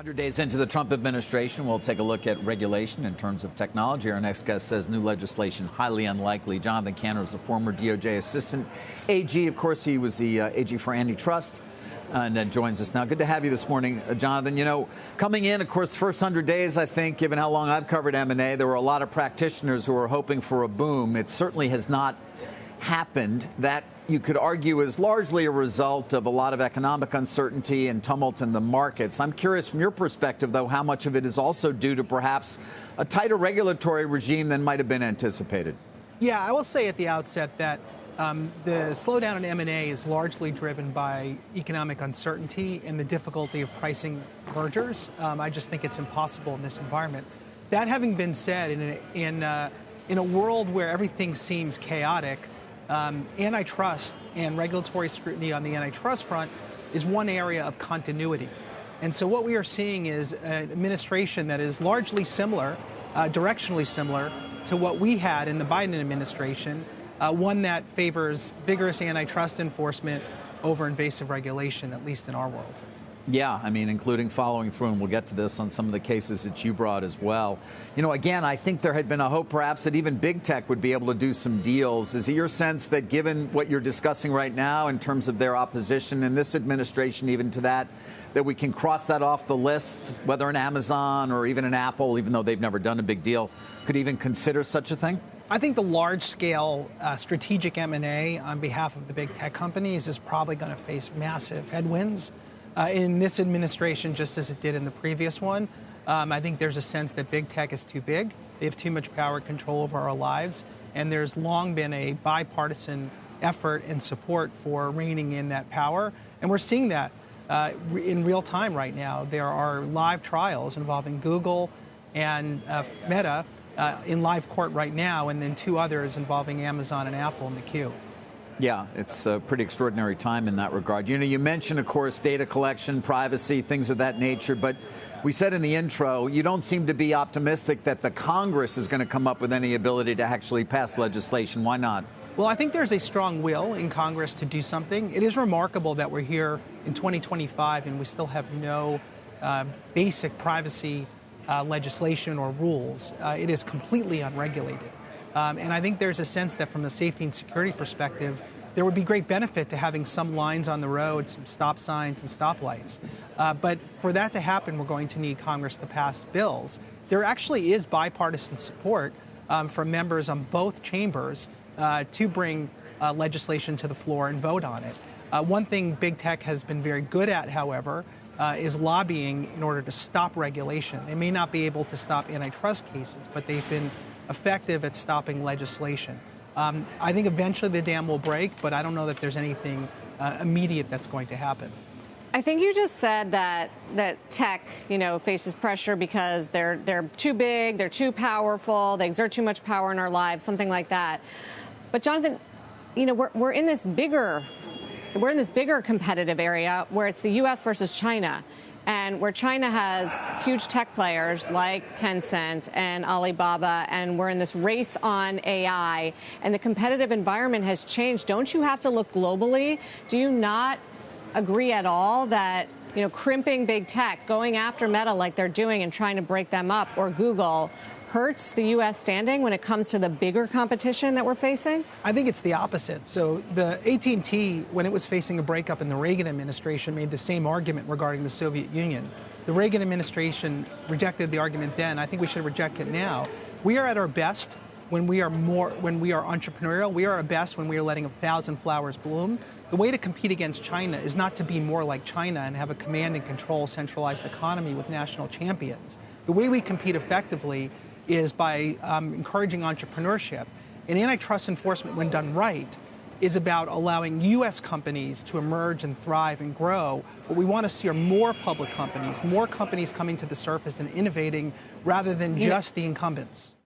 100 days into the Trump administration, we'll take a look at regulation in terms of technology. Our next guest says new legislation highly unlikely. Jonathan Kanter is a former DOJ assistant AG. Of course, he was the AG for antitrust and joins us now. Good to have you this morning, Jonathan. You know, coming in, of course, the first 100 days, I think, given how long I've covered M&A, there were a lot of practitioners who were hoping for a boom. It certainly has not happened. That, you could argue, is largely a result of a lot of economic uncertainty and tumult in the markets. I'm curious from your perspective, though, how much of it is also due to perhaps a tighter regulatory regime than might have been anticipated. Yeah, I will say at the outset that the slowdown in M&A is largely driven by economic uncertainty and the difficulty of pricing mergers. I just think it's impossible in this environment. That having been said, in a world where everything seems chaotic, antitrust and regulatory scrutiny on the antitrust front is one area of continuity. And so what we are seeing is an administration that is largely similar, directionally similar to what we had in the Biden administration, one that favors vigorous antitrust enforcement over invasive regulation, at least in our world. Yeah, I mean, including following through, and we'll get to this on some of the cases that you brought as well. You know, again, I think there had been a hope perhaps that even big tech would be able to do some deals. Is it your sense that given what you're discussing right now in terms of their opposition in this administration even to that we can cross that off the list, whether an Amazon or even an Apple, even though they've never done a big deal, could even consider such a thing? I think the large-scale strategic M&A on behalf of the big tech companies is probably going to face massive headwinds. In this administration, just as it did in the previous one, I think there's a sense that big tech is too big. They have too much power and control over our lives. And there's long been a bipartisan effort and support for reining in that power. And we're seeing that in real time right now. There are live trials involving Google and Meta in live court right now, and then two others involving Amazon and Apple in the queue. Yeah, it's a pretty extraordinary time in that regard. You know, you mentioned, of course, data collection, privacy, things of that nature. But we said in the intro, you don't seem to be optimistic that the Congress is going to come up with any ability to actually pass legislation. Why not? Well, I think there's a strong will in Congress to do something. It is remarkable that we're here in 2025 and we still have no basic privacy legislation or rules. It is completely unregulated. And I think there's a sense that from a safety and security perspective, there would be great benefit to having some lines on the road, some stop signs and stoplights. But for that to happen, we're going to need Congress to pass bills. There actually is bipartisan support from members on both chambers to bring legislation to the floor and vote on it. One thing big tech has been very good at, however, is lobbying in order to stop regulation. They may not be able to stop antitrust cases, but they've been effective at stopping legislation. I think eventually the dam will break, but I don't know that there's anything immediate that's going to happen. I think you just said that tech, faces pressure because they're too big, they're too powerful, they exert too much power in our lives, something like that. But Jonathan, we're in this bigger competitive area where it's the U.S. versus China. And where China has huge tech players like Tencent and Alibaba, and we're in this race on AI, and the competitive environment has changed. Don't you have to look globally? Do you not agree at all that, crimping big tech, going after Meta like they're doing and trying to break them up, or Google, hurts the U.S. standing when it comes to the bigger competition that we're facing? I think it's the opposite. So the AT&T, when it was facing a breakup in the Reagan administration, made the same argument regarding the Soviet Union. The Reagan administration rejected the argument then. I think we should reject it now. We are at our best when we are entrepreneurial. We are at our best when we are letting 1,000 flowers bloom. The way to compete against China is not to be more like China and have a command and control centralized economy with national champions. The way we compete effectively is by encouraging entrepreneurship. And antitrust enforcement, when done right, is about allowing U.S. companies to emerge and thrive and grow. What we want to see are more public companies, more companies coming to the surface and innovating rather than just the incumbents.